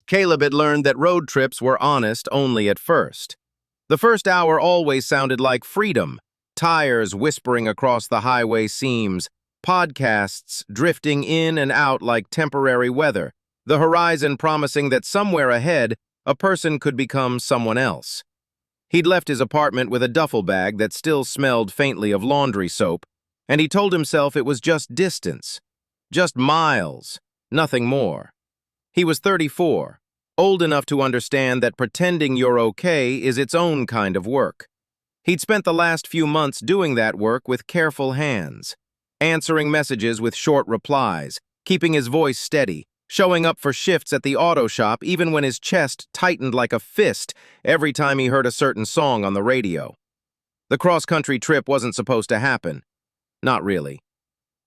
Caleb had learned that road trips were honest only at first. The first hour always sounded like freedom, tires whispering across the highway seams, podcasts drifting in and out like temporary weather, the horizon promising that somewhere ahead, a person could become someone else. He'd left his apartment with a duffel bag that still smelled faintly of laundry soap, and he told himself it was just distance, just miles, nothing more. He was 34, old enough to understand that pretending you're okay is its own kind of work. He'd spent the last few months doing that work with careful hands, answering messages with short replies, keeping his voice steady, showing up for shifts at the auto shop even when his chest tightened like a fist every time he heard a certain song on the radio. The cross-country trip wasn't supposed to happen. Not really.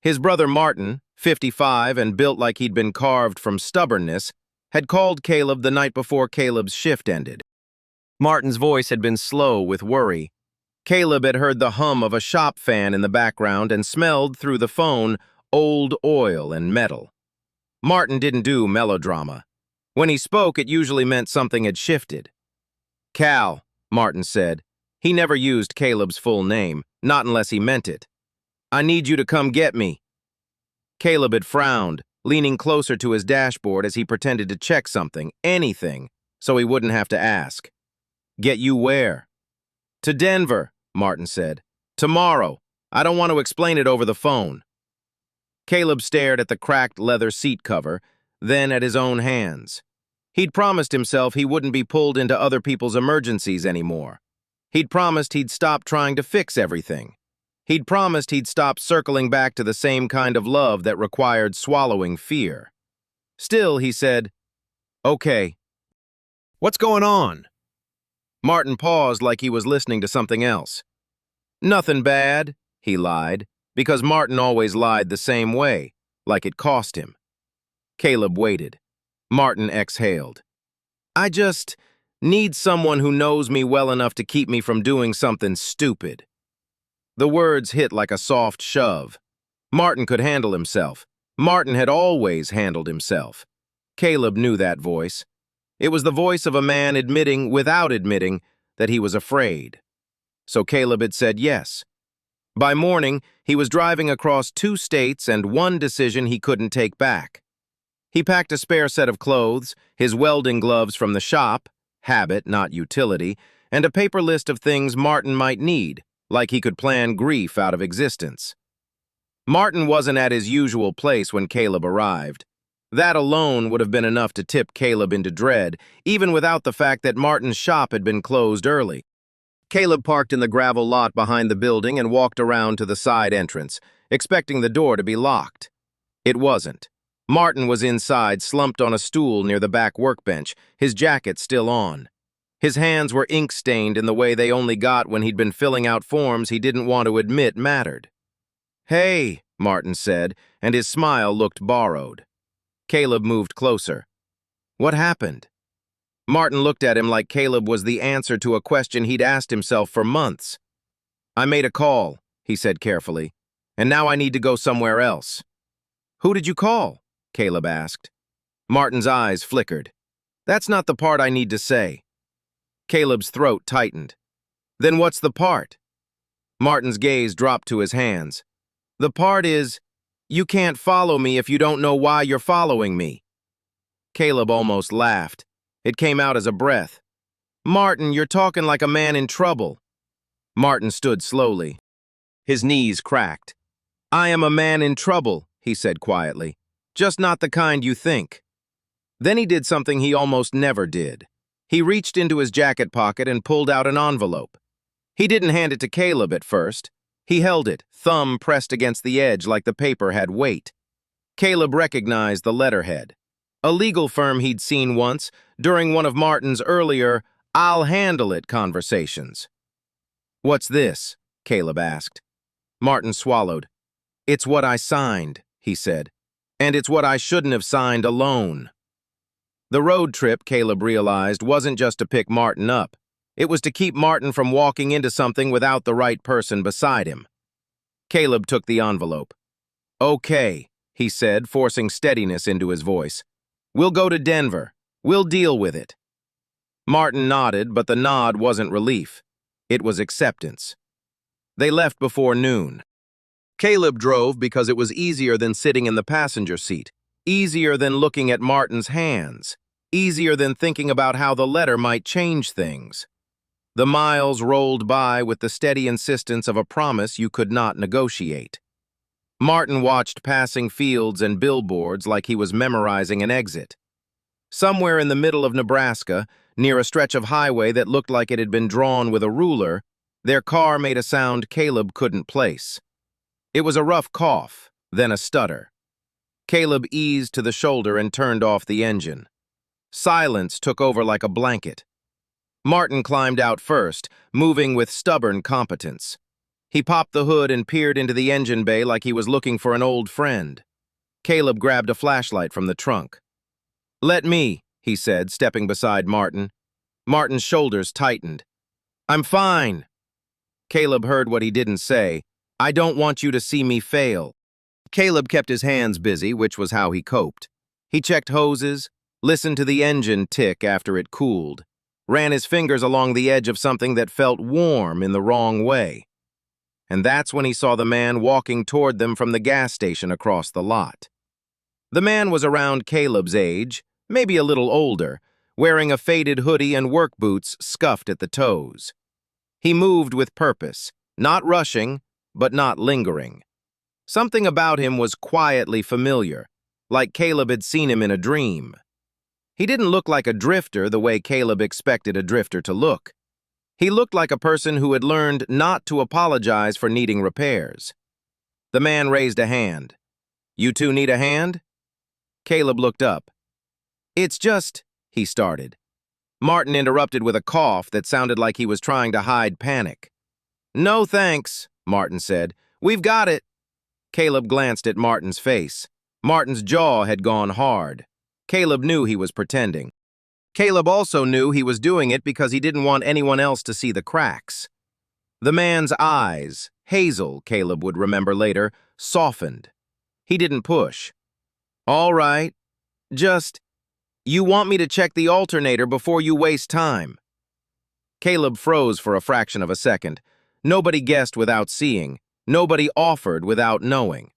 His brother Martin, 55 and built like he'd been carved from stubbornness, had called Caleb the night before Caleb's shift ended. Martin's voice had been slow with worry. Caleb had heard the hum of a shop fan in the background and smelled through the phone old oil and metal. Martin didn't do melodrama. When he spoke, it usually meant something had shifted. "Cal," Martin said. He never used Caleb's full name, not unless he meant it. "I need you to come get me." Caleb had frowned, leaning closer to his dashboard as he pretended to check something, anything, so he wouldn't have to ask. "Get you where?" "To Denver," Martin said. "Tomorrow. I don't want to explain it over the phone." Caleb stared at the cracked leather seat cover, then at his own hands. He'd promised himself he wouldn't be pulled into other people's emergencies anymore. He'd promised he'd stop trying to fix everything. He'd promised he'd stop circling back to the same kind of love that required swallowing fear. Still, he said, "Okay." "What's going on?" Martin paused like he was listening to something else. "Nothing bad," he lied, because Martin always lied the same way, like it cost him. Caleb waited. Martin exhaled. "I just need someone who knows me well enough to keep me from doing something stupid." The words hit like a soft shove. Martin could handle himself. Martin had always handled himself. Caleb knew that voice. It was the voice of a man admitting, without admitting, that he was afraid. So Caleb had said yes. By morning, he was driving across 2 states and one decision he couldn't take back. He packed a spare set of clothes, his welding gloves from the shop, habit, not utility, and a paper list of things Martin might need, like he could plan grief out of existence. Martin wasn't at his usual place when Caleb arrived. That alone would have been enough to tip Caleb into dread, even without the fact that Martin's shop had been closed early. Caleb parked in the gravel lot behind the building and walked around to the side entrance, expecting the door to be locked. It wasn't. Martin was inside, slumped on a stool near the back workbench, his jacket still on. His hands were ink-stained in the way they only got when he'd been filling out forms he didn't want to admit mattered. "Hey," Martin said, and his smile looked borrowed. Caleb moved closer. "What happened?" Martin looked at him like Caleb was the answer to a question he'd asked himself for months. "I made a call," he said carefully, "and now I need to go somewhere else." "Who did you call?" Caleb asked. Martin's eyes flickered. "That's not the part I need to say." Caleb's throat tightened. "Then what's the part?" Martin's gaze dropped to his hands. "The part is, you can't follow me if you don't know why you're following me." Caleb almost laughed. It came out as a breath. "Martin, you're talking like a man in trouble." Martin stood slowly. His knees cracked. "I am a man in trouble," he said quietly. "Just not the kind you think." Then he did something he almost never did. He reached into his jacket pocket and pulled out an envelope. He didn't hand it to Caleb at first. He held it, thumb pressed against the edge like the paper had weight. Caleb recognized the letterhead. A legal firm he'd seen once during one of Martin's earlier "I'll handle it" conversations. "What's this?" Caleb asked. Martin swallowed. "It's what I signed," he said. "And it's what I shouldn't have signed alone." The road trip, Caleb realized, wasn't just to pick Martin up. It was to keep Martin from walking into something without the right person beside him. Caleb took the envelope. "Okay," he said, forcing steadiness into his voice. "We'll go to Denver. We'll deal with it." Martin nodded, but the nod wasn't relief. It was acceptance. They left before noon. Caleb drove because it was easier than sitting in the passenger seat, easier than looking at Martin's hands, easier than thinking about how the letter might change things. The miles rolled by with the steady insistence of a promise you could not negotiate. Martin watched passing fields and billboards like he was memorizing an exit. Somewhere in the middle of Nebraska, near a stretch of highway that looked like it had been drawn with a ruler, their car made a sound Caleb couldn't place. It was a rough cough, then a stutter. Caleb eased to the shoulder and turned off the engine. Silence took over like a blanket. Martin climbed out first, moving with stubborn competence. He popped the hood and peered into the engine bay like he was looking for an old friend. Caleb grabbed a flashlight from the trunk. "Let me," he said, stepping beside Martin. Martin's shoulders tightened. "I'm fine." Caleb heard what he didn't say. "I don't want you to see me fail." Caleb kept his hands busy, which was how he coped. He checked hoses, listened to the engine tick after it cooled, ran his fingers along the edge of something that felt warm in the wrong way. And that's when he saw the man walking toward them from the gas station across the lot. The man was around Caleb's age, maybe a little older, wearing a faded hoodie and work boots scuffed at the toes. He moved with purpose, not rushing, but not lingering. Something about him was quietly familiar, like Caleb had seen him in a dream. He didn't look like a drifter the way Caleb expected a drifter to look. He looked like a person who had learned not to apologize for needing repairs. The man raised a hand. "You two need a hand?" Caleb looked up. "It's just," he started. Martin interrupted with a cough that sounded like he was trying to hide panic. "No thanks," Martin said. "We've got it." Caleb glanced at Martin's face. Martin's jaw had gone hard. Caleb knew he was pretending. Caleb also knew he was doing it because he didn't want anyone else to see the cracks. The man's eyes, hazel, Caleb would remember later, softened. He didn't push. "All right. Just, you want me to check the alternator before you waste time." Caleb froze for a fraction of a second. Nobody guessed without seeing. Nobody offered without knowing.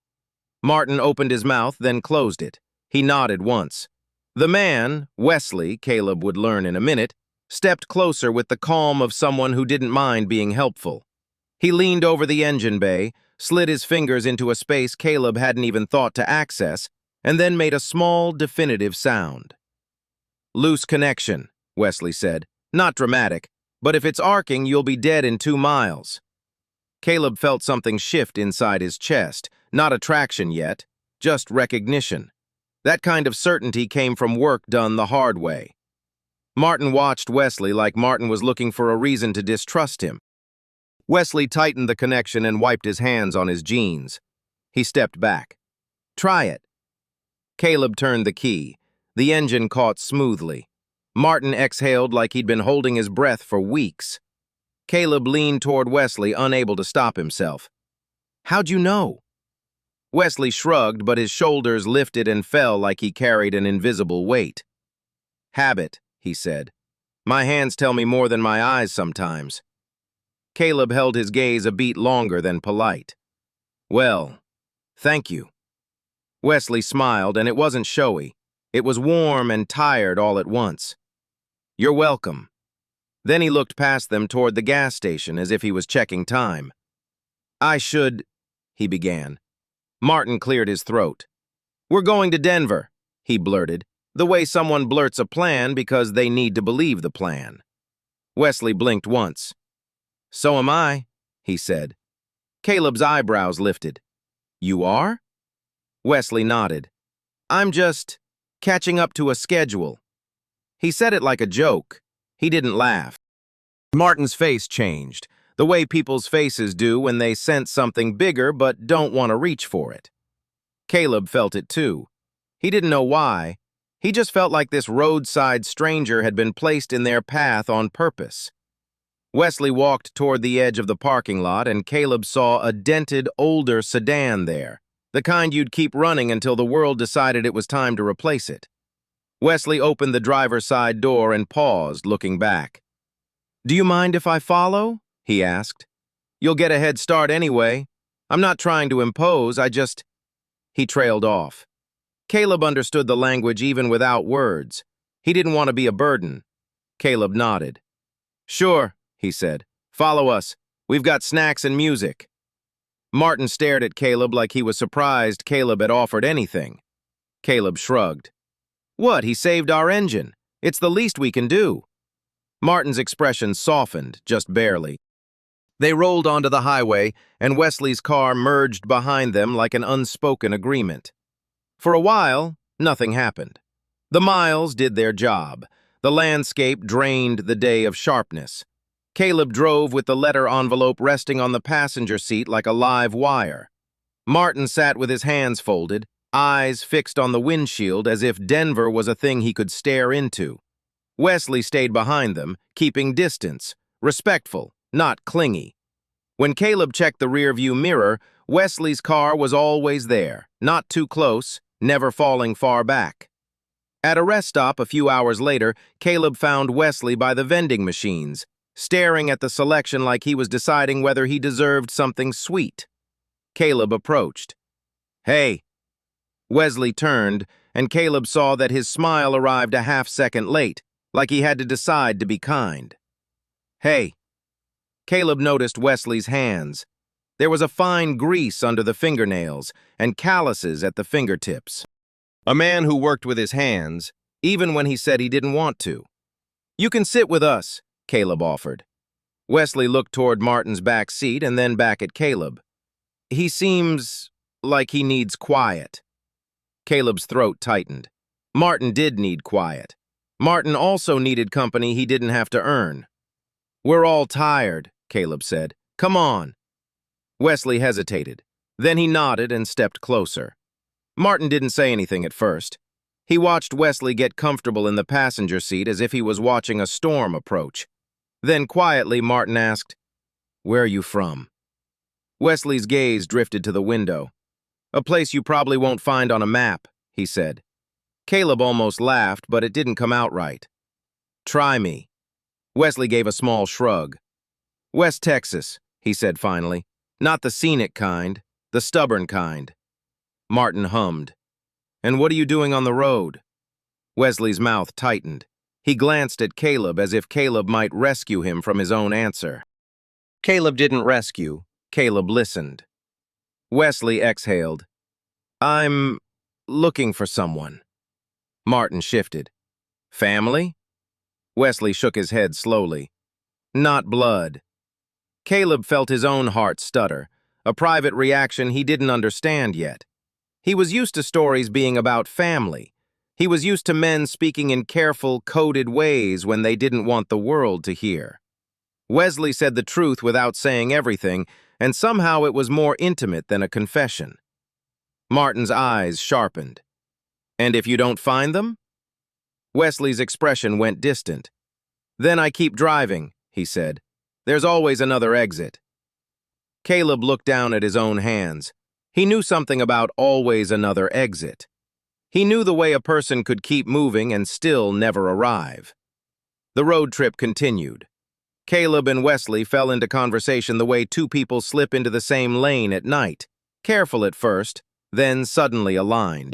Martin opened his mouth, then closed it. He nodded once. The man, Wesley, Caleb would learn in a minute, stepped closer with the calm of someone who didn't mind being helpful. He leaned over the engine bay, slid his fingers into a space Caleb hadn't even thought to access, and then made a small, definitive sound. "Loose connection," Wesley said. "Not dramatic, but if it's arcing, you'll be dead in 2 miles. Caleb felt something shift inside his chest, not attraction yet, just recognition. That kind of certainty came from work done the hard way. Martin watched Wesley like Martin was looking for a reason to distrust him. Wesley tightened the connection and wiped his hands on his jeans. He stepped back. "Try it." Caleb turned the key. The engine caught smoothly. Martin exhaled like he'd been holding his breath for weeks. Caleb leaned toward Wesley, unable to stop himself. "How'd you know?" Wesley shrugged, but his shoulders lifted and fell like he carried an invisible weight. "Habit," he said. "My hands tell me more than my eyes sometimes." Caleb held his gaze a beat longer than polite. "Well, thank you." Wesley smiled, and it wasn't showy. It was warm and tired all at once. "You're welcome." Then he looked past them toward the gas station as if he was checking time. "I should," he began. Martin cleared his throat. "We're going to Denver," he blurted, the way someone blurts a plan because they need to believe the plan. Wesley blinked once. "So am I," he said. Caleb's eyebrows lifted. "You are?" Wesley nodded. "I'm just catching up to a schedule." He said it like a joke. He didn't laugh. Martin's face changed, the way people's faces do when they sense something bigger but don't want to reach for it. Caleb felt it too. He didn't know why. He just felt like this roadside stranger had been placed in their path on purpose. Wesley walked toward the edge of the parking lot, and Caleb saw a dented, older sedan there, the kind you'd keep running until the world decided it was time to replace it. Wesley opened the driver's side door and paused, looking back. "Do you mind if I follow?" he asked. "You'll get a head start anyway. I'm not trying to impose, He trailed off. Caleb understood the language even without words. He didn't want to be a burden. Caleb nodded. "Sure," he said. "Follow us. We've got snacks and music." Martin stared at Caleb like he was surprised Caleb had offered anything. Caleb shrugged. "What, he saved our engine. It's the least we can do." Martin's expression softened, just barely. They rolled onto the highway, and Wesley's car merged behind them like an unspoken agreement. For a while, nothing happened. The miles did their job. The landscape drained the day of sharpness. Caleb drove with the letter envelope resting on the passenger seat like a live wire. Martin sat with his hands folded, eyes fixed on the windshield as if Denver was a thing he could stare into. Wesley stayed behind them, keeping distance, respectful, not clingy. When Caleb checked the rearview mirror, Wesley's car was always there, not too close, never falling far back. At a rest stop a few hours later, Caleb found Wesley by the vending machines, staring at the selection like he was deciding whether he deserved something sweet. Caleb approached. "Hey." Wesley turned, and Caleb saw that his smile arrived a half-second late, like he had to decide to be kind. "Hey." Caleb noticed Wesley's hands. There was a fine grease under the fingernails and calluses at the fingertips. A man who worked with his hands, even when he said he didn't want to. "You can sit with us," Caleb offered. Wesley looked toward Martin's back seat and then back at Caleb. "He seems like he needs quiet." Caleb's throat tightened. Martin did need quiet. Martin also needed company he didn't have to earn. "We're all tired," Caleb said. "Come on." Wesley hesitated. Then he nodded and stepped closer. Martin didn't say anything at first. He watched Wesley get comfortable in the passenger seat as if he was watching a storm approach. Then quietly, Martin asked, "Where are you from?" Wesley's gaze drifted to the window. "A place you probably won't find on a map," he said. Caleb almost laughed, but it didn't come out right. "Try me." Wesley gave a small shrug. "West Texas," he said finally. "Not the scenic kind, the stubborn kind." Martin hummed. "And what are you doing on the road?" Wesley's mouth tightened. He glanced at Caleb as if Caleb might rescue him from his own answer. Caleb didn't rescue. Caleb listened. Wesley exhaled. "I'm looking for someone." Martin shifted. "Family?" Wesley shook his head slowly. "Not blood." Caleb felt his own heart stutter, a private reaction he didn't understand yet. He was used to stories being about family. He was used to men speaking in careful, coded ways when they didn't want the world to hear. Wesley said the truth without saying everything, and somehow it was more intimate than a confession. Martin's eyes sharpened. "And if you don't find them?" Wesley's expression went distant. "Then I keep driving," he said. "There's always another exit." Caleb looked down at his own hands. He knew something about always another exit. He knew the way a person could keep moving and still never arrive. The road trip continued. Caleb and Wesley fell into conversation the way two people slip into the same lane at night, careful at first, then suddenly aligned.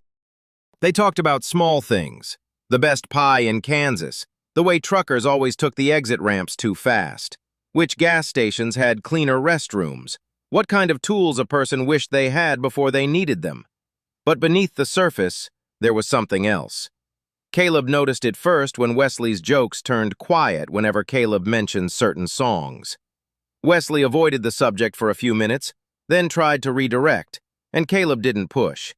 They talked about small things, the best pie in Kansas, the way truckers always took the exit ramps too fast, which gas stations had cleaner restrooms, what kind of tools a person wished they had before they needed them. But beneath the surface, there was something else. Caleb noticed it first when Wesley's jokes turned quiet whenever Caleb mentioned certain songs. Wesley avoided the subject for a few minutes, then tried to redirect, and Caleb didn't push.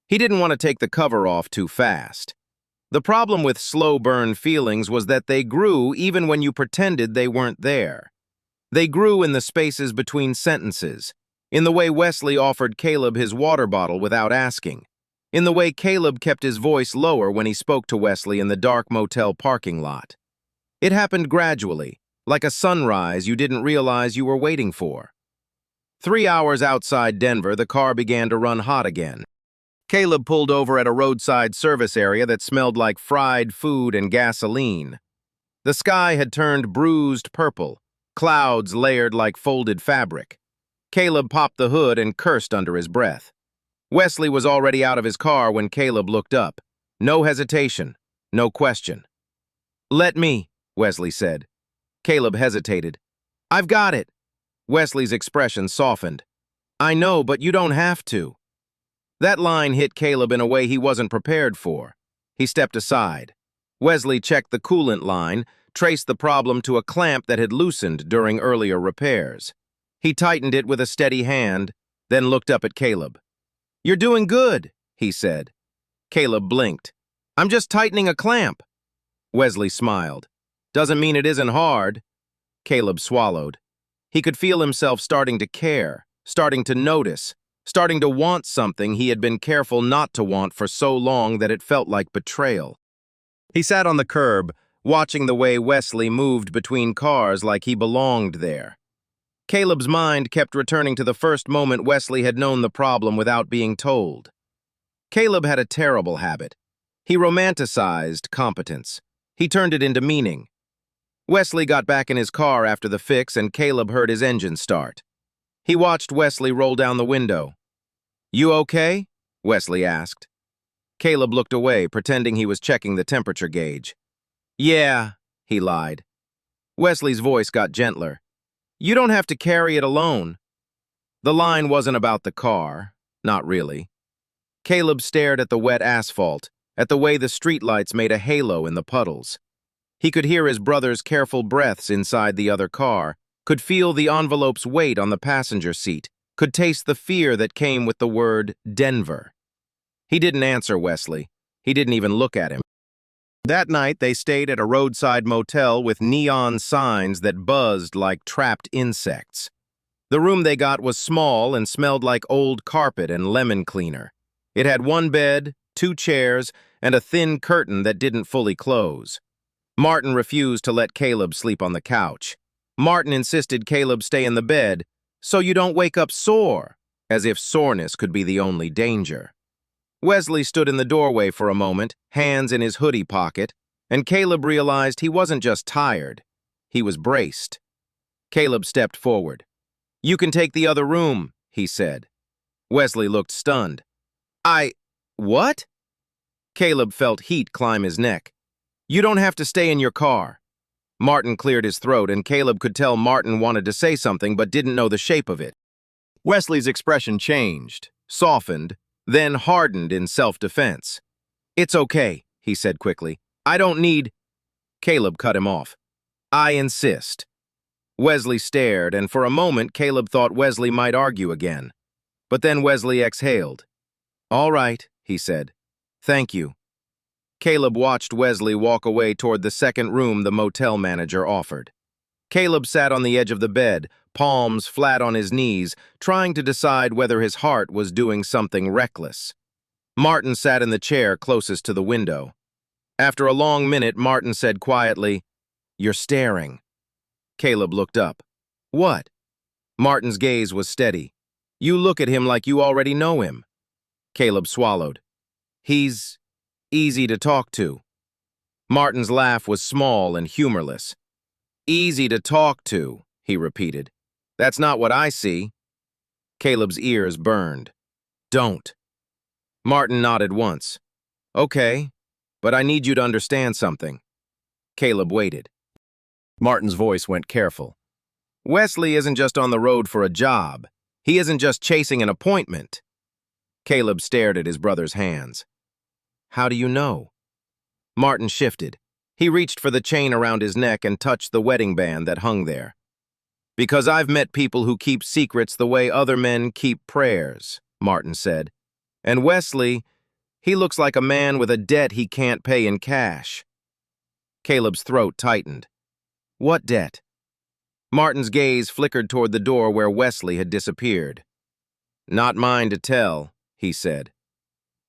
He didn't want to take the cover off too fast. The problem with slow-burn feelings was that they grew even when you pretended they weren't there. They grew in the spaces between sentences, in the way Wesley offered Caleb his water bottle without asking, in the way Caleb kept his voice lower when he spoke to Wesley in the dark motel parking lot. It happened gradually, like a sunrise you didn't realize you were waiting for. 3 hours outside Denver, the car began to run hot again. Caleb pulled over at a roadside service area that smelled like fried food and gasoline. The sky had turned bruised purple, clouds layered like folded fabric. Caleb popped the hood and cursed under his breath. Wesley was already out of his car when Caleb looked up. No hesitation, no question. "Let me," Wesley said. Caleb hesitated. "I've got it." Wesley's expression softened. "I know, but you don't have to." That line hit Caleb in a way he wasn't prepared for. He stepped aside. Wesley checked the coolant line, traced the problem to a clamp that had loosened during earlier repairs. He tightened it with a steady hand, then looked up at Caleb. "You're doing good," he said. Caleb blinked. "I'm just tightening a clamp." Wesley smiled. "Doesn't mean it isn't hard." Caleb swallowed. He could feel himself starting to care, starting to notice, starting to want something he had been careful not to want for so long that it felt like betrayal. He sat on the curb, watching the way Wesley moved between cars like he belonged there. Caleb's mind kept returning to the first moment Wesley had known the problem without being told. Caleb had a terrible habit. He romanticized competence. He turned it into meaning. Wesley got back in his car after the fix and Caleb heard his engine start. He watched Wesley roll down the window. "You okay?" Wesley asked. Caleb looked away, pretending he was checking the temperature gauge. "Yeah," he lied. Wesley's voice got gentler. "You don't have to carry it alone." The line wasn't about the car, not really. Caleb stared at the wet asphalt, at the way the streetlights made a halo in the puddles. He could hear his brother's careful breaths inside the other car, could feel the envelope's weight on the passenger seat, could taste the fear that came with the word Denver. He didn't answer Wesley. He didn't even look at him. That night, they stayed at a roadside motel with neon signs that buzzed like trapped insects. The room they got was small and smelled like old carpet and lemon cleaner. It had one bed, 2 chairs, and a thin curtain that didn't fully close. Martin refused to let Caleb sleep on the couch. Martin insisted Caleb stay in the bed, "so you don't wake up sore," as if soreness could be the only danger. Wesley stood in the doorway for a moment, hands in his hoodie pocket, and Caleb realized he wasn't just tired. He was braced. Caleb stepped forward. "You can take the other room," he said. Wesley looked stunned. What?" Caleb felt heat climb his neck. "You don't have to stay in your car." Martin cleared his throat, and Caleb could tell Martin wanted to say something but didn't know the shape of it. Wesley's expression changed, softened, then hardened in self-defense. "It's okay," he said quickly. "I don't need—" Caleb cut him off. "I insist." Wesley stared, and for a moment Caleb thought Wesley might argue again. But then Wesley exhaled. "All right," he said. "Thank you." Caleb watched Wesley walk away toward the second room the motel manager offered. Caleb sat on the edge of the bed, palms flat on his knees, trying to decide whether his heart was doing something reckless. Martin sat in the chair closest to the window. After a long minute, Martin said quietly, "You're staring." Caleb looked up. "What?" Martin's gaze was steady. "You look at him like you already know him." Caleb swallowed. "He's easy to talk to." Martin's laugh was small and humorless. "Easy to talk to," he repeated. "That's not what I see." Caleb's ears burned. "Don't." Martin nodded once. "Okay, but I need you to understand something." Caleb waited. Martin's voice went careful. "Wesley isn't just on the road for a job. He isn't just chasing an appointment." Caleb stared at his brother's hands. "How do you know?" Martin shifted. He reached for the chain around his neck and touched the wedding band that hung there. "Because I've met people who keep secrets the way other men keep prayers," Martin said. "And Wesley, he looks like a man with a debt he can't pay in cash." Caleb's throat tightened. "What debt?" Martin's gaze flickered toward the door where Wesley had disappeared. "Not mine to tell," he said.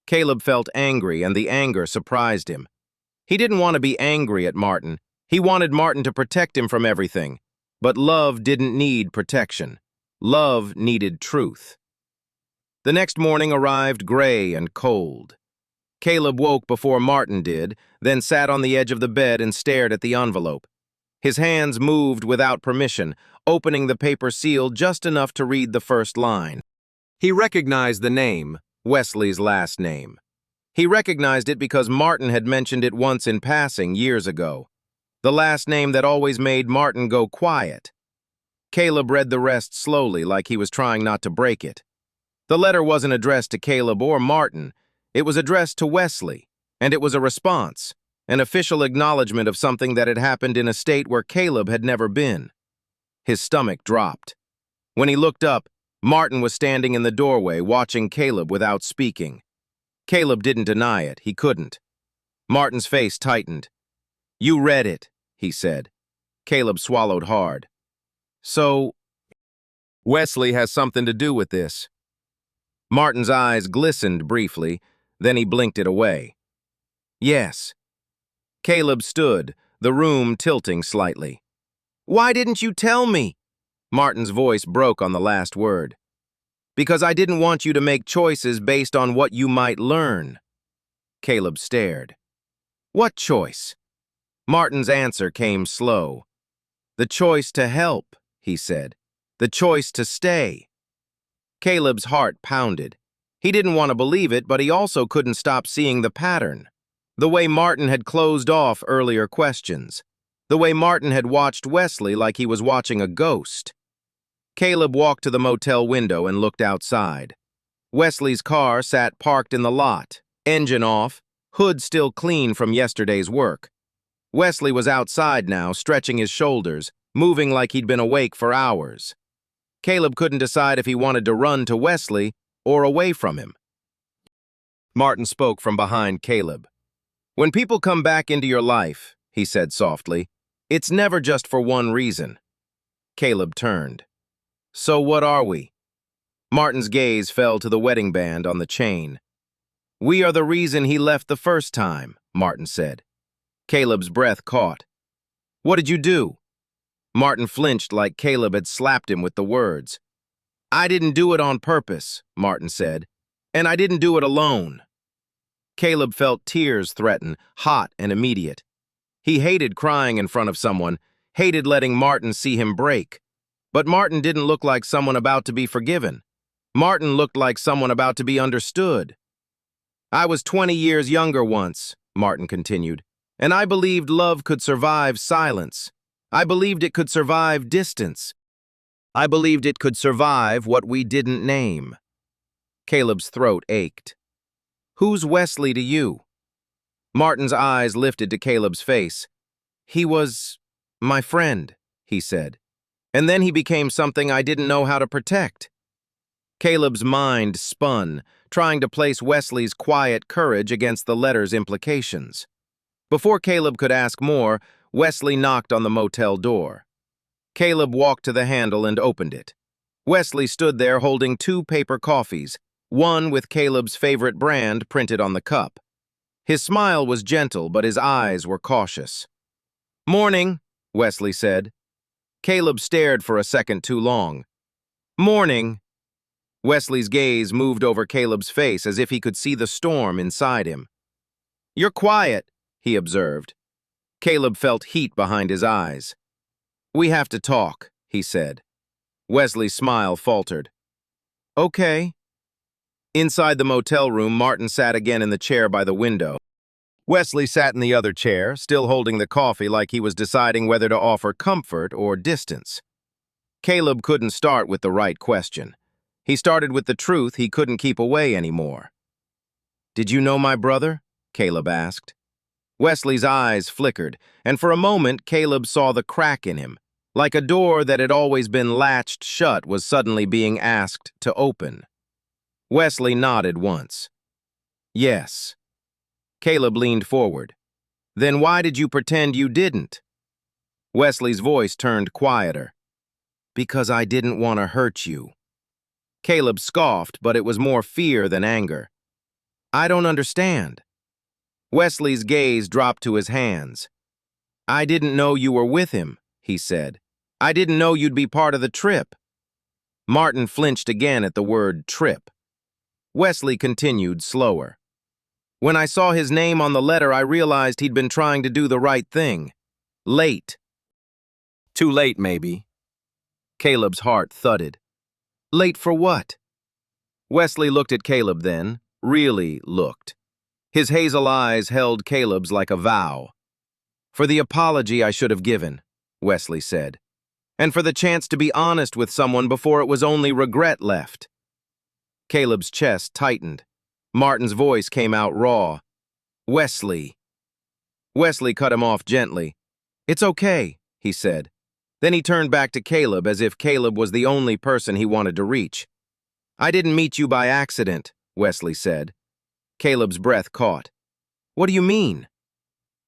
Caleb felt angry, and the anger surprised him. He didn't want to be angry at Martin. He wanted Martin to protect him from everything. But love didn't need protection. Love needed truth. The next morning arrived gray and cold. Caleb woke before Martin did, then sat on the edge of the bed and stared at the envelope. His hands moved without permission, opening the paper seal just enough to read the first line. He recognized the name, Wesley's last name. He recognized it because Martin had mentioned it once in passing years ago. The last name that always made Martin go quiet. Caleb read the rest slowly, like he was trying not to break it. The letter wasn't addressed to Caleb or Martin. It was addressed to Wesley, and it was a response, an official acknowledgement of something that had happened in a state where Caleb had never been. His stomach dropped. When he looked up, Martin was standing in the doorway, watching Caleb without speaking. Caleb didn't deny it. He couldn't. Martin's face tightened. "You read it," he said. Caleb swallowed hard. "So, Wesley has something to do with this." Martin's eyes glistened briefly, then he blinked it away. "Yes." Caleb stood, the room tilting slightly. "Why didn't you tell me?" Martin's voice broke on the last word. "Because I didn't want you to make choices based on what you might learn." Caleb stared. "What choice?" Martin's answer came slow. "The choice to help," he said. "The choice to stay." Caleb's heart pounded. He didn't want to believe it, but he also couldn't stop seeing the pattern. The way Martin had closed off earlier questions. The way Martin had watched Wesley like he was watching a ghost. Caleb walked to the motel window and looked outside. Wesley's car sat parked in the lot, engine off, hood still clean from yesterday's work. Wesley was outside now, stretching his shoulders, moving like he'd been awake for hours. Caleb couldn't decide if he wanted to run to Wesley or away from him. Martin spoke from behind Caleb. "When people come back into your life," he said softly, "it's never just for one reason." Caleb turned. "So what are we?" Martin's gaze fell to the wedding band on the chain. "We are the reason he left the first time," Martin said. Caleb's breath caught. "What did you do?" Martin flinched like Caleb had slapped him with the words. "I didn't do it on purpose," Martin said, "and I didn't do it alone." Caleb felt tears threaten, hot and immediate. He hated crying in front of someone, hated letting Martin see him break. But Martin didn't look like someone about to be forgiven. Martin looked like someone about to be understood. "I was 20 years younger once," Martin continued, "and I believed love could survive silence. I believed it could survive distance. I believed it could survive what we didn't name." Caleb's throat ached. "Who's Wesley to you?" Martin's eyes lifted to Caleb's face. "He was my friend," he said. "And then he became something I didn't know how to protect." Caleb's mind spun, trying to place Wesley's quiet courage against the letter's implications. Before Caleb could ask more, Wesley knocked on the motel door. Caleb walked to the handle and opened it. Wesley stood there holding 2 paper coffees, one with Caleb's favorite brand printed on the cup. His smile was gentle, but his eyes were cautious. "Morning," Wesley said. Caleb stared for a second too long. "Morning." Wesley's gaze moved over Caleb's face as if he could see the storm inside him. "You're quiet," he observed. Caleb felt heat behind his eyes. "We have to talk," he said. Wesley's smile faltered. "Okay." Inside the motel room, Martin sat again in the chair by the window. Wesley sat in the other chair, still holding the coffee like he was deciding whether to offer comfort or distance. Caleb couldn't start with the right question. He started with the truth he couldn't keep away anymore. "Did you know my brother?" Caleb asked. Wesley's eyes flickered, and for a moment Caleb saw the crack in him, like a door that had always been latched shut was suddenly being asked to open. Wesley nodded once. "Yes." Caleb leaned forward. "Then why did you pretend you didn't?" Wesley's voice turned quieter. "Because I didn't want to hurt you." Caleb scoffed, but it was more fear than anger. "I don't understand." Wesley's gaze dropped to his hands. "I didn't know you were with him," he said. "I didn't know you'd be part of the trip." Martin flinched again at the word trip. Wesley continued slower. When I saw his name on the letter, I realized he'd been trying to do the right thing. Late. Too late, maybe. Caleb's heart thudded. Late for what? Wesley looked at Caleb then, really looked. His hazel eyes held Caleb's like a vow. For the apology I should have given, Wesley said. And for the chance to be honest with someone before it was only regret left. Caleb's chest tightened. Martin's voice came out raw. Wesley. Wesley cut him off gently. It's okay, he said. Then he turned back to Caleb as if Caleb was the only person he wanted to reach. I didn't meet you by accident, Wesley said. Caleb's breath caught. What do you mean?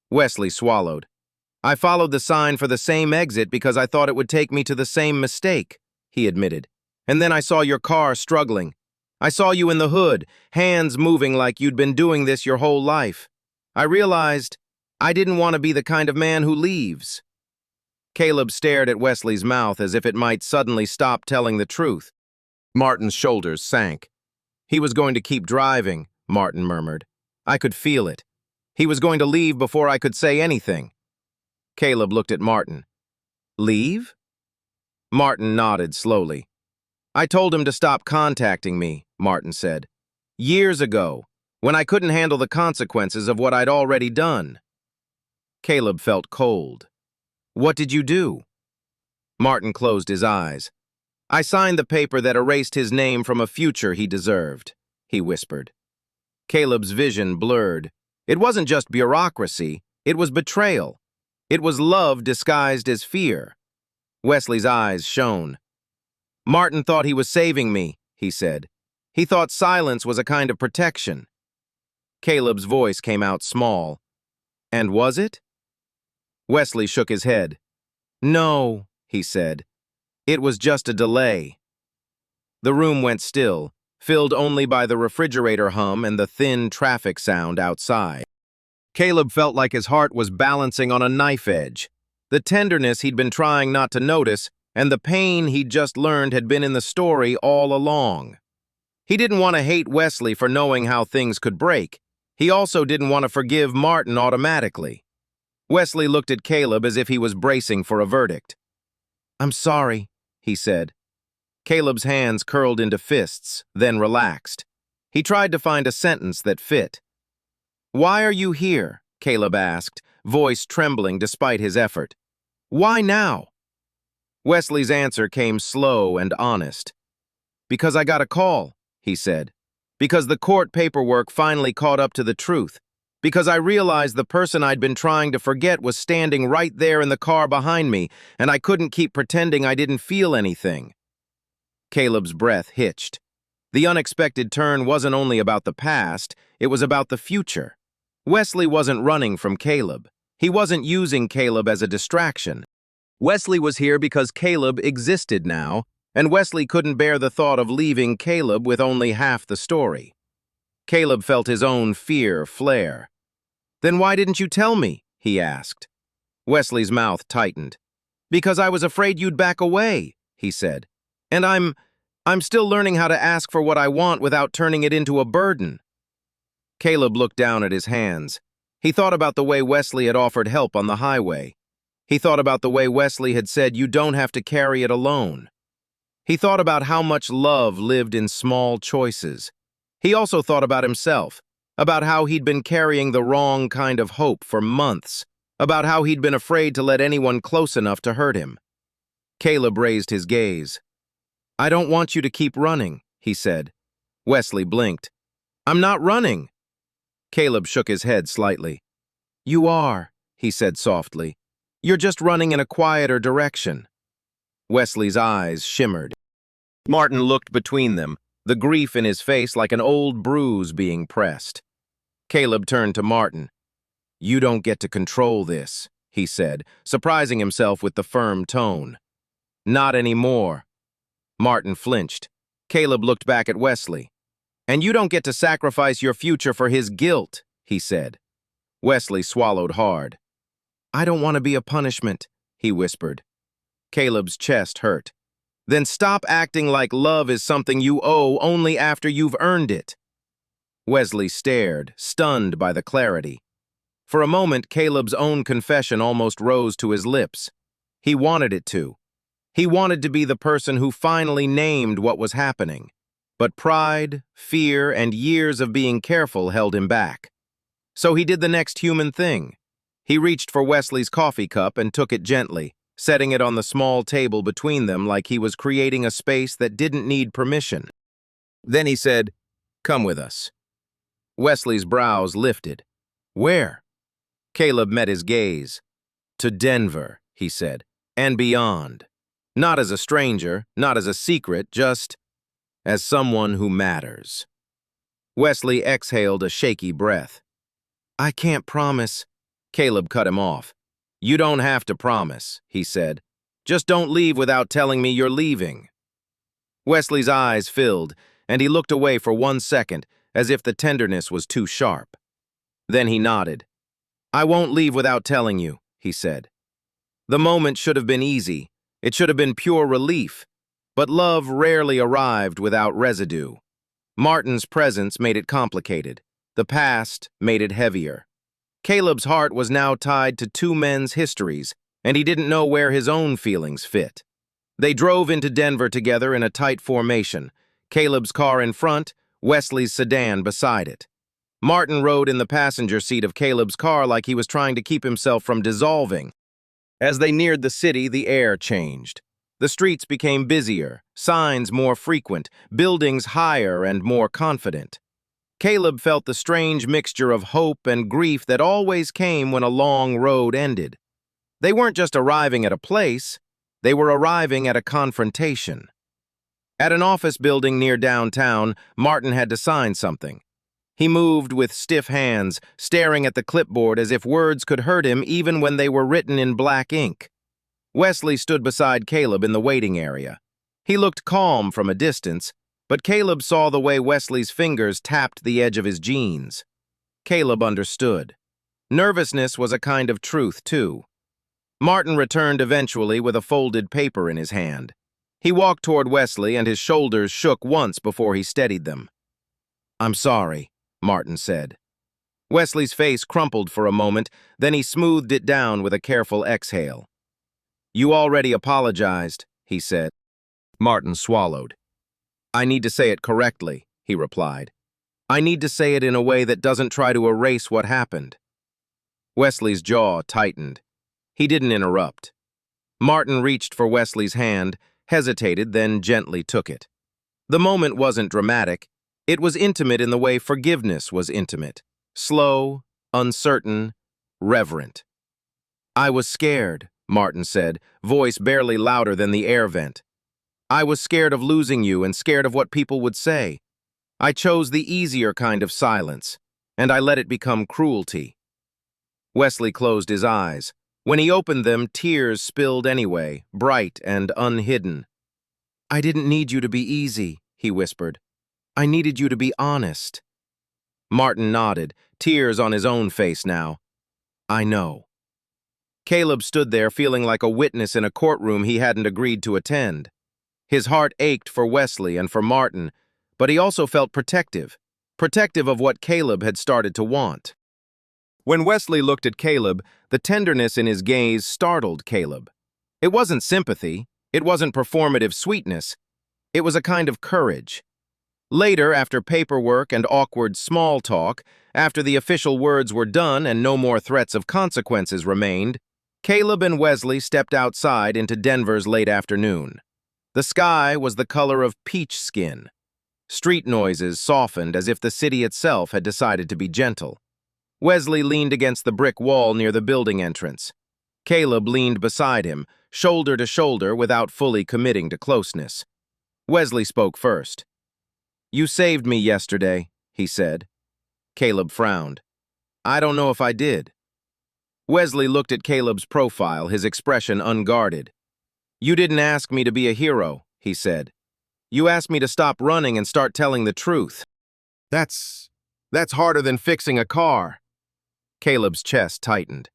Wesley swallowed. I followed the sign for the same exit because I thought it would take me to the same mistake, he admitted. And then I saw your car struggling. I saw you in the hood, hands moving like you'd been doing this your whole life. I realized I didn't want to be the kind of man who leaves. Caleb stared at Wesley's mouth as if it might suddenly stop telling the truth. Martin's shoulders sank. He was going to keep driving, Martin murmured. I could feel it. He was going to leave before I could say anything. Caleb looked at Martin. Leave? Martin nodded slowly. I told him to stop contacting me, Martin said. Years ago, when I couldn't handle the consequences of what I'd already done. Caleb felt cold. What did you do? Martin closed his eyes. I signed the paper that erased his name from a future he deserved, he whispered. Caleb's vision blurred. It wasn't just bureaucracy, it was betrayal. It was love disguised as fear. Wesley's eyes shone. Martin thought he was saving me, he said. He thought silence was a kind of protection. Caleb's voice came out small. And was it? Wesley shook his head. No, he said. It was just a delay. The room went still, filled only by the refrigerator hum and the thin traffic sound outside. Caleb felt like his heart was balancing on a knife edge. The tenderness he'd been trying not to notice and the pain he'd just learned had been in the story all along. He didn't want to hate Wesley for knowing how things could break. He also didn't want to forgive Martin automatically. Wesley looked at Caleb as if he was bracing for a verdict. I'm sorry, he said. Caleb's hands curled into fists, then relaxed. He tried to find a sentence that fit. Why are you here? Caleb asked, voice trembling despite his effort. Why now? Wesley's answer came slow and honest. Because I got a call, he said. Because the court paperwork finally caught up to the truth. Because I realized the person I'd been trying to forget was standing right there in the car behind me, and I couldn't keep pretending I didn't feel anything. Caleb's breath hitched. The unexpected turn wasn't only about the past, it was about the future. Wesley wasn't running from Caleb. He wasn't using Caleb as a distraction. Wesley was here because Caleb existed now, and Wesley couldn't bear the thought of leaving Caleb with only half the story. Caleb felt his own fear flare. Then why didn't you tell me? He asked. Wesley's mouth tightened. Because I was afraid you'd back away, he said. And I'm still learning how to ask for what I want without turning it into a burden. Caleb looked down at his hands. He thought about the way Wesley had offered help on the highway. He thought about the way Wesley had said you don't have to carry it alone. He thought about how much love lived in small choices. He also thought about himself, about how he'd been carrying the wrong kind of hope for months, about how he'd been afraid to let anyone close enough to hurt him. Caleb raised his gaze. I don't want you to keep running, he said. Wesley blinked. I'm not running. Caleb shook his head slightly. You are, he said softly. You're just running in a quieter direction. Wesley's eyes shimmered. Martin looked between them, the grief in his face like an old bruise being pressed. Caleb turned to Martin. You don't get to control this, he said, surprising himself with the firm tone. Not anymore. Martin flinched. Caleb looked back at Wesley. And you don't get to sacrifice your future for his guilt, he said. Wesley swallowed hard. I don't want to be a punishment, he whispered. Caleb's chest hurt. Then stop acting like love is something you owe only after you've earned it. Wesley stared, stunned by the clarity. For a moment, Caleb's own confession almost rose to his lips. He wanted it to. He wanted to be the person who finally named what was happening. But pride, fear, and years of being careful held him back. So he did the next human thing. He reached for Wesley's coffee cup and took it gently, setting it on the small table between them like he was creating a space that didn't need permission. Then he said, "Come with us." Wesley's brows lifted. "Where?" Caleb met his gaze. "To Denver," he said, "and beyond. Not as a stranger, not as a secret, just as someone who matters." Wesley exhaled a shaky breath. "I can't promise." Caleb cut him off. "You don't have to promise," he said. "Just don't leave without telling me you're leaving." Wesley's eyes filled, and he looked away for 1 second, as if the tenderness was too sharp. Then he nodded. "I won't leave without telling you," he said. The moment should have been easy. It should have been pure relief. But love rarely arrived without residue. Martin's presence made it complicated. The past made it heavier. Caleb's heart was now tied to two men's histories, and he didn't know where his own feelings fit. They drove into Denver together in a tight formation, Caleb's car in front, Wesley's sedan beside it. Martin rode in the passenger seat of Caleb's car like he was trying to keep himself from dissolving. As they neared the city, the air changed. The streets became busier, signs more frequent, buildings higher and more confident. Caleb felt the strange mixture of hope and grief that always came when a long road ended. They weren't just arriving at a place, they were arriving at a confrontation. At an office building near downtown, Martin had to sign something. He moved with stiff hands, staring at the clipboard as if words could hurt him even when they were written in black ink. Wesley stood beside Caleb in the waiting area. He looked calm from a distance, but Caleb saw the way Wesley's fingers tapped the edge of his jeans. Caleb understood. Nervousness was a kind of truth, too. Martin returned eventually with a folded paper in his hand. He walked toward Wesley and his shoulders shook once before he steadied them. "I'm sorry," Martin said. Wesley's face crumpled for a moment, then he smoothed it down with a careful exhale. "You already apologized," he said. Martin swallowed. "I need to say it correctly," he replied. "I need to say it in a way that doesn't try to erase what happened." Wesley's jaw tightened. He didn't interrupt. Martin reached for Wesley's hand, hesitated, then gently took it. The moment wasn't dramatic. It was intimate in the way forgiveness was intimate. Slow, uncertain, reverent. "I was scared," Martin said, voice barely louder than the air vent. "I was scared of losing you and scared of what people would say. I chose the easier kind of silence, and I let it become cruelty." Wesley closed his eyes. When he opened them, tears spilled anyway, bright and unhidden. "I didn't need you to be easy," he whispered. "I needed you to be honest." Martin nodded, tears on his own face now. "I know." Caleb stood there feeling like a witness in a courtroom he hadn't agreed to attend. His heart ached for Wesley and for Martin, but he also felt protective of what Caleb had started to want. When Wesley looked at Caleb, the tenderness in his gaze startled Caleb. It wasn't sympathy, it wasn't performative sweetness, it was a kind of courage. Later, after paperwork and awkward small talk, after the official words were done and no more threats of consequences remained, Caleb and Wesley stepped outside into Denver's late afternoon. The sky was the color of peach skin. Street noises softened as if the city itself had decided to be gentle. Wesley leaned against the brick wall near the building entrance. Caleb leaned beside him, shoulder to shoulder without fully committing to closeness. Wesley spoke first. "You saved me yesterday," he said. Caleb frowned. "I don't know if I did." Wesley looked at Caleb's profile, his expression unguarded. "You didn't ask me to be a hero," he said. "You asked me to stop running and start telling the truth. That's harder than fixing a car." Caleb's chest tightened.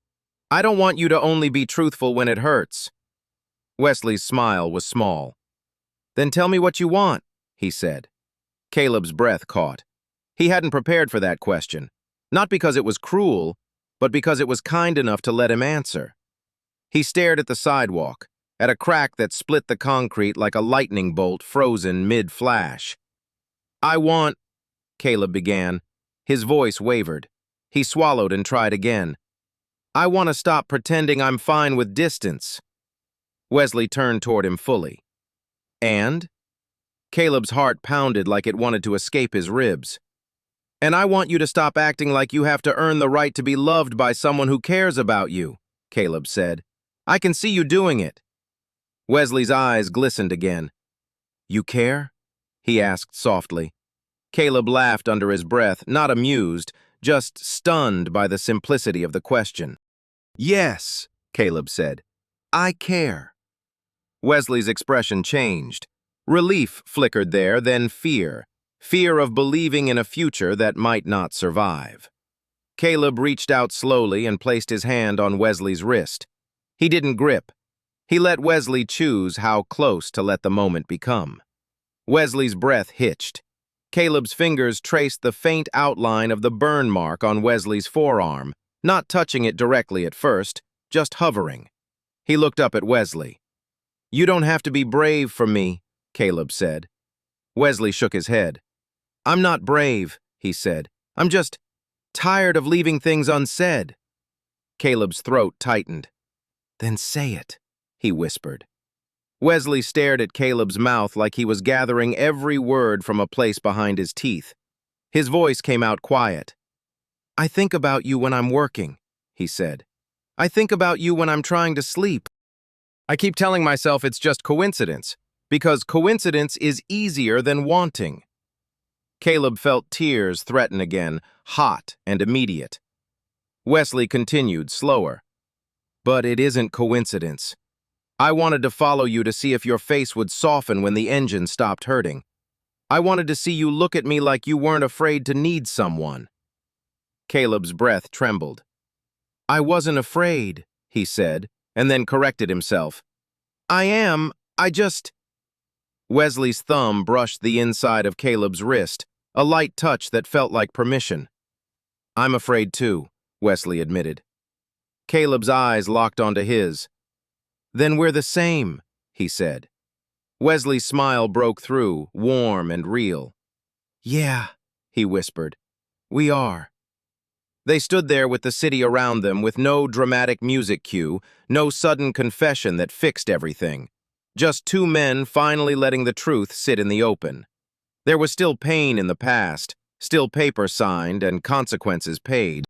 "I don't want you to only be truthful when it hurts." Wesley's smile was small. Then tell me what you want, he said. Caleb's breath caught. He hadn't prepared for that question, not because it was cruel, but because it was kind enough to let him answer. He stared at the sidewalk, at a crack that split the concrete like a lightning bolt frozen mid-flash. I want, Caleb began. His voice wavered. He swallowed and tried again. I want to stop pretending I'm fine with distance. Wesley turned toward him fully. And? Caleb's heart pounded like it wanted to escape his ribs. And I want you to stop acting like you have to earn the right to be loved by someone who cares about you, Caleb said. I can see you doing it. Wesley's eyes glistened again. You care? He asked softly. Caleb laughed under his breath, not amused, just stunned by the simplicity of the question. Yes, Caleb said. I care. Wesley's expression changed. Relief flickered there, then fear. Fear of believing in a future that might not survive. Caleb reached out slowly and placed his hand on Wesley's wrist. He didn't grip. He let Wesley choose how close to let the moment become. Wesley's breath hitched. Caleb's fingers traced the faint outline of the burn mark on Wesley's forearm, not touching it directly at first, just hovering. He looked up at Wesley. You don't have to be brave for me, Caleb said. Wesley shook his head. I'm not brave, he said. I'm just tired of leaving things unsaid. Caleb's throat tightened. Then say it, he whispered. Wesley stared at Caleb's mouth like he was gathering every word from a place behind his teeth. His voice came out quiet. I think about you when I'm working, he said. I think about you when I'm trying to sleep. I keep telling myself it's just coincidence, because coincidence is easier than wanting. Caleb felt tears threaten again, hot and immediate. Wesley continued, slower. But it isn't coincidence. I wanted to follow you to see if your face would soften when the engine stopped hurting. I wanted to see you look at me like you weren't afraid to need someone. Caleb's breath trembled. I wasn't afraid, he said, and then corrected himself. I just... Wesley's thumb brushed the inside of Caleb's wrist, a light touch that felt like permission. I'm afraid too, Wesley admitted. Caleb's eyes locked onto his. Then we're the same, he said. Wesley's smile broke through, warm and real. Yeah, he whispered. We are. They stood there with the city around them, with no dramatic music cue, no sudden confession that fixed everything. Just two men finally letting the truth sit in the open. There was still pain in the past, still paper signed and consequences paid.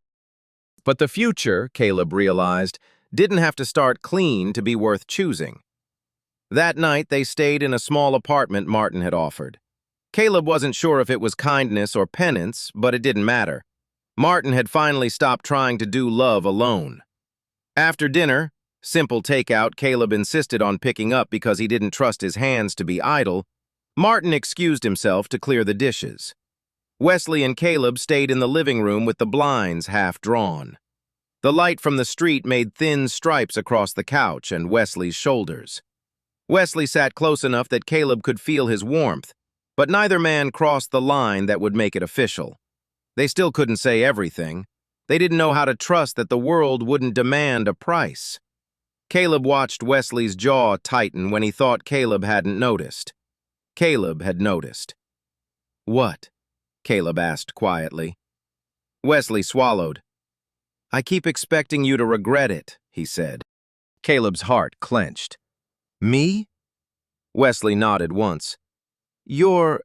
But the future, Caleb realized, didn't have to start clean to be worth choosing. That night, they stayed in a small apartment Martin had offered. Caleb wasn't sure if it was kindness or penance, but it didn't matter. Martin had finally stopped trying to do love alone. After dinner, simple takeout Caleb insisted on picking up because he didn't trust his hands to be idle, Martin excused himself to clear the dishes. Wesley and Caleb stayed in the living room with the blinds half drawn. The light from the street made thin stripes across the couch and Wesley's shoulders. Wesley sat close enough that Caleb could feel his warmth, but neither man crossed the line that would make it official. They still couldn't say everything. They didn't know how to trust that the world wouldn't demand a price. Caleb watched Wesley's jaw tighten when he thought Caleb hadn't noticed. Caleb had noticed. What? Caleb asked quietly. Wesley swallowed. I keep expecting you to regret it, he said. Caleb's heart clenched. Me? Wesley nodded once. You're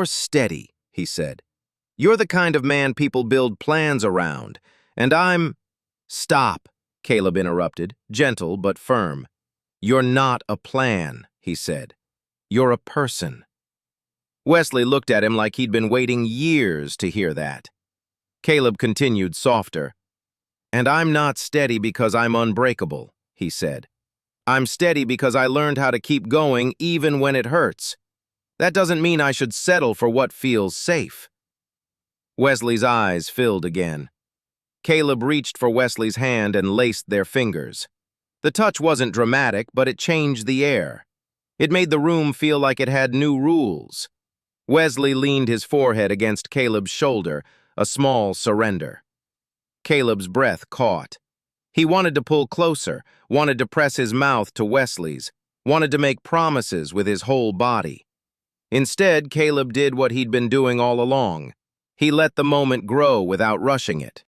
steady, he said. You're the kind of man people build plans around, and I'm... Stop, Caleb interrupted, gentle but firm. You're not a plan, he said. You're a person. Wesley looked at him like he'd been waiting years to hear that. Caleb continued softer. And I'm not steady because I'm unbreakable, he said. I'm steady because I learned how to keep going even when it hurts. That doesn't mean I should settle for what feels safe. Wesley's eyes filled again. Caleb reached for Wesley's hand and laced their fingers. The touch wasn't dramatic, but it changed the air. It made the room feel like it had new rules. Wesley leaned his forehead against Caleb's shoulder, a small surrender. Caleb's breath caught. He wanted to pull closer, wanted to press his mouth to Wesley's, wanted to make promises with his whole body. Instead, Caleb did what he'd been doing all along. He let the moment grow without rushing it.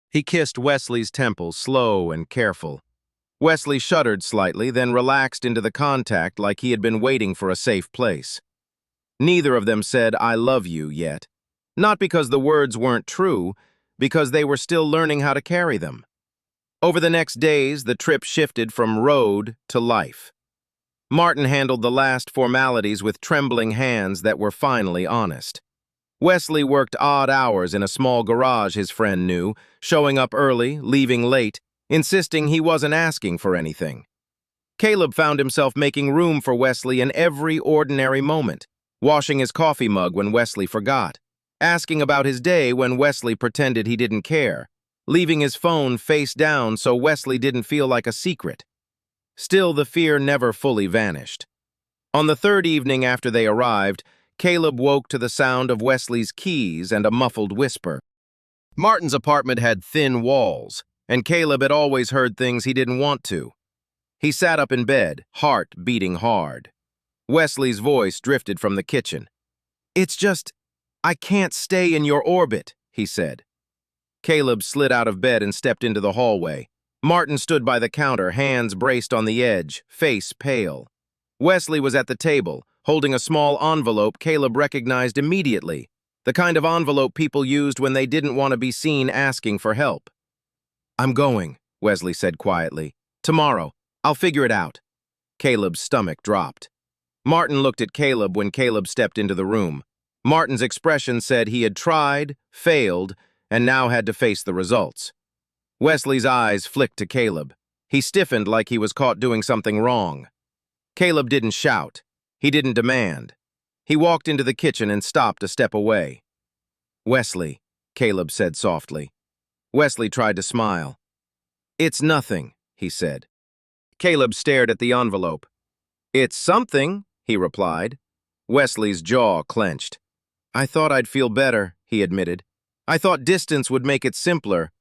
He kissed Wesley's temples, slow and careful. Wesley shuddered slightly, then relaxed into the contact like he had been waiting for a safe place. Neither of them said, "I love you," yet. Not because the words weren't true, because they were still learning how to carry them. Over the next days, the trip shifted from road to life. Martin handled the last formalities with trembling hands that were finally honest. Wesley worked odd hours in a small garage his friend knew, showing up early, leaving late, insisting he wasn't asking for anything. Caleb found himself making room for Wesley in every ordinary moment, washing his coffee mug when Wesley forgot, asking about his day when Wesley pretended he didn't care, leaving his phone face down so Wesley didn't feel like a secret. Still, the fear never fully vanished. On the third evening after they arrived, Caleb woke to the sound of Wesley's keys and a muffled whisper. Martin's apartment had thin walls, and Caleb had always heard things he didn't want to. He sat up in bed, heart beating hard. Wesley's voice drifted from the kitchen. "It's just, I can't stay in your orbit," he said. Caleb slid out of bed and stepped into the hallway. Martin stood by the counter, hands braced on the edge, face pale. Wesley was at the table, holding a small envelope Caleb recognized immediately, the kind of envelope people used when they didn't want to be seen asking for help. "I'm going," Wesley said quietly. "Tomorrow. I'll figure it out." Caleb's stomach dropped. Martin looked at Caleb when Caleb stepped into the room. Martin's expression said he had tried, failed, and now had to face the results. Wesley's eyes flicked to Caleb. He stiffened like he was caught doing something wrong. Caleb didn't shout. He didn't demand. He walked into the kitchen and stopped a step away. "Wesley," Caleb said softly. Wesley tried to smile. "It's nothing," he said. Caleb stared at the envelope. "It's something," he replied. Wesley's jaw clenched. "I thought I'd feel better," he admitted. "I thought distance would make it simpler,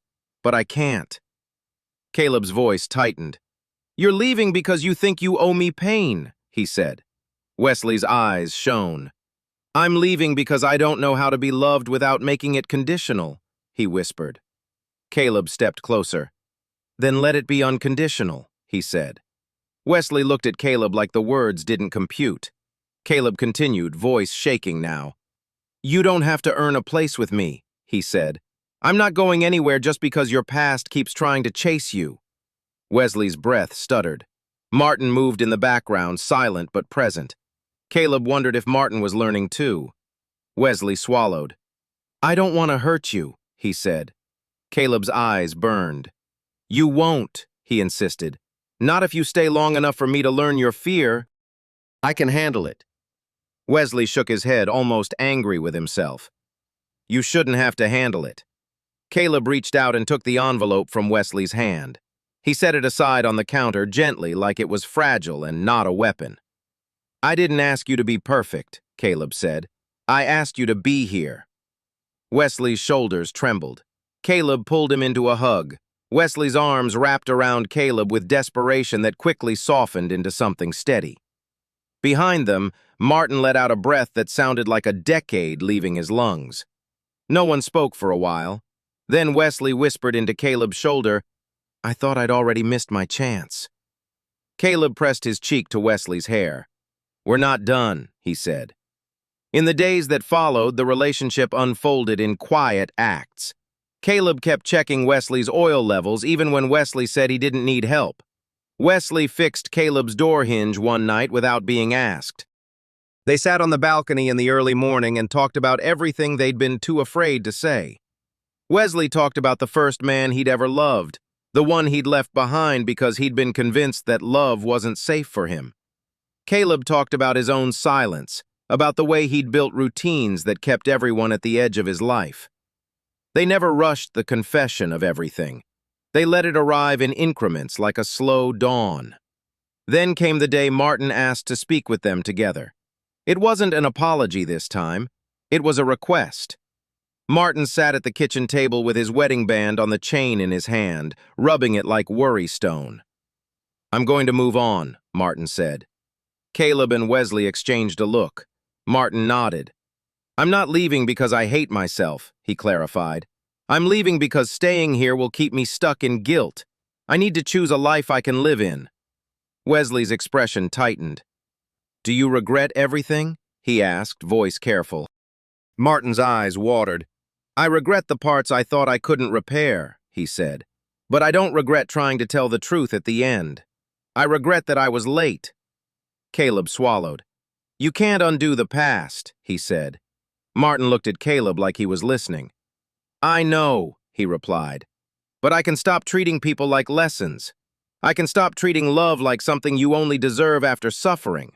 but I can't." Caleb's voice tightened. "You're leaving because you think you owe me pain," he said. Wesley's eyes shone. "I'm leaving because I don't know how to be loved without making it conditional," he whispered. Caleb stepped closer. "Then let it be unconditional," he said. Wesley looked at Caleb like the words didn't compute. Caleb continued, voice shaking now. "You don't have to earn a place with me," he said. "I'm not going anywhere just because your past keeps trying to chase you." Wesley's breath stuttered. Martin moved in the background, silent but present. Caleb wondered if Martin was learning too. Wesley swallowed. "I don't want to hurt you," he said. Caleb's eyes burned. "You won't," he insisted. "Not if you stay long enough for me to learn your fear. I can handle it." Wesley shook his head, almost angry with himself. "You shouldn't have to handle it." Caleb reached out and took the envelope from Wesley's hand. He set it aside on the counter gently, like it was fragile and not a weapon. "I didn't ask you to be perfect," Caleb said. "I asked you to be here." Wesley's shoulders trembled. Caleb pulled him into a hug. Wesley's arms wrapped around Caleb with desperation that quickly softened into something steady. Behind them, Martin let out a breath that sounded like a decade leaving his lungs. No one spoke for a while. Then Wesley whispered into Caleb's shoulder, "I thought I'd already missed my chance." Caleb pressed his cheek to Wesley's hair. "We're not done," he said. In the days that followed, the relationship unfolded in quiet acts. Caleb kept checking Wesley's oil levels even when Wesley said he didn't need help. Wesley fixed Caleb's door hinge one night without being asked. They sat on the balcony in the early morning and talked about everything they'd been too afraid to say. Wesley talked about the first man he'd ever loved, the one he'd left behind because he'd been convinced that love wasn't safe for him. Caleb talked about his own silence, about the way he'd built routines that kept everyone at the edge of his life. They never rushed the confession of everything. They let it arrive in increments like a slow dawn. Then came the day Martin asked to speak with them together. It wasn't an apology this time. It was a request. Martin sat at the kitchen table with his wedding band on the chain in his hand, rubbing it like worry stone. "I'm going to move on," Martin said. Caleb and Wesley exchanged a look. Martin nodded. "I'm not leaving because I hate myself," he clarified. "I'm leaving because staying here will keep me stuck in guilt. I need to choose a life I can live in." Wesley's expression tightened. "Do you regret everything?" he asked, voice careful. Martin's eyes watered. "I regret the parts I thought I couldn't repair," he said. "But I don't regret trying to tell the truth at the end. I regret that I was late." Caleb swallowed. "You can't undo the past," he said. Martin looked at Caleb like he was listening. "I know," he replied. "But I can stop treating people like lessons. I can stop treating love like something you only deserve after suffering."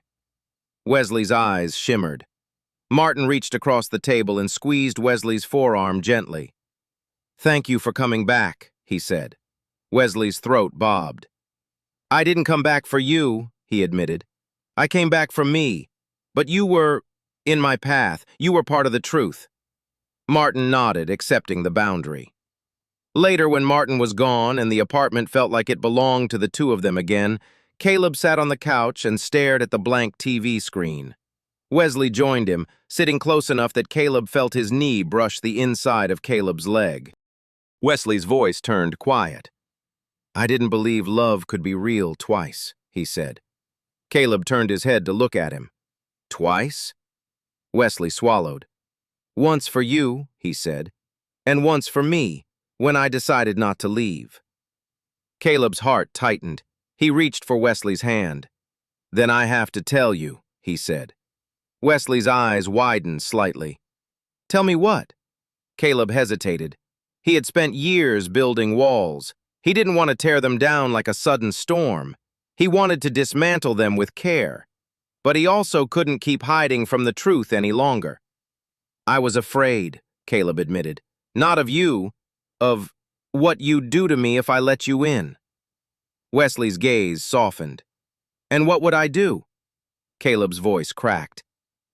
Wesley's eyes shimmered. Martin reached across the table and squeezed Wesley's forearm gently. "Thank you for coming back," he said. Wesley's throat bobbed. "I didn't come back for you," he admitted. "I came back for me. But you were in my path. You were part of the truth." Martin nodded, accepting the boundary. Later, when Martin was gone and the apartment felt like it belonged to the two of them again, Caleb sat on the couch and stared at the blank TV screen. Wesley joined him, sitting close enough that Caleb felt his knee brush the inside of Caleb's leg. Wesley's voice turned quiet. "I didn't believe love could be real twice," he said. Caleb turned his head to look at him. "Twice?" Wesley swallowed. "Once for you," he said, "and once for me, when I decided not to leave." Caleb's heart tightened. He reached for Wesley's hand. "Then I have to tell you," he said. Wesley's eyes widened slightly. "Tell me what?" Caleb hesitated. He had spent years building walls. He didn't want to tear them down like a sudden storm. He wanted to dismantle them with care. But he also couldn't keep hiding from the truth any longer. "I was afraid," Caleb admitted. "Not of you, of what you'd do to me if I let you in." Wesley's gaze softened. "And what would I do?" Caleb's voice cracked.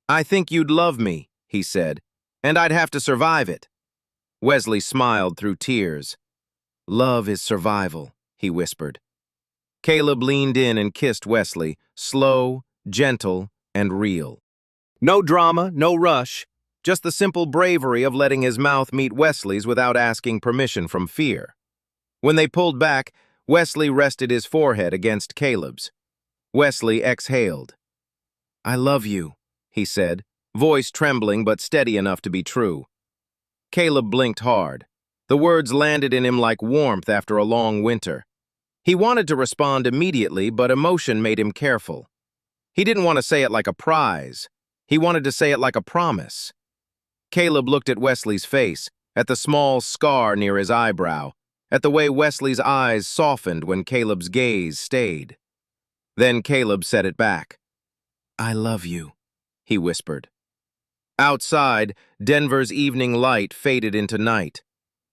"I think you'd love me," he said, "and I'd have to survive it." Wesley smiled through tears. "Love is survival," he whispered. Caleb leaned in and kissed Wesley, slow, gentle, and real. No drama, no rush, just the simple bravery of letting his mouth meet Wesley's without asking permission from fear. When they pulled back, Wesley rested his forehead against Caleb's. Wesley exhaled. "I love you," he said, voice trembling but steady enough to be true. Caleb blinked hard. The words landed in him like warmth after a long winter. He wanted to respond immediately, but emotion made him careful. He didn't want to say it like a prize. He wanted to say it like a promise. Caleb looked at Wesley's face, at the small scar near his eyebrow, at the way Wesley's eyes softened when Caleb's gaze stayed. Then Caleb said it back. "I love you," he whispered. Outside, Denver's evening light faded into night.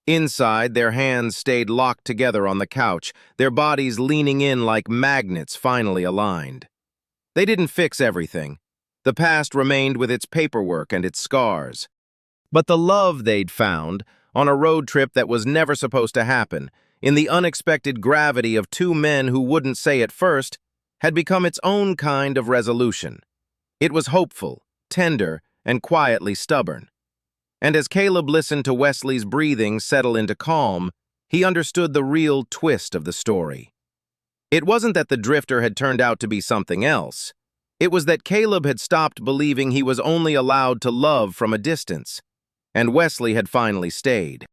Inside, their hands stayed locked together on the couch, their bodies leaning in like magnets finally aligned. They didn't fix everything. The past remained with its paperwork and its scars. But the love they'd found, on a road trip that was never supposed to happen, in the unexpected gravity of two men who wouldn't say it first, had become its own kind of resolution. It was hopeful, tender, and quietly stubborn. And as Caleb listened to Wesley's breathing settle into calm, he understood the real twist of the story. It wasn't that the drifter had turned out to be something else. It was that Caleb had stopped believing he was only allowed to love from a distance, and Wesley had finally stayed.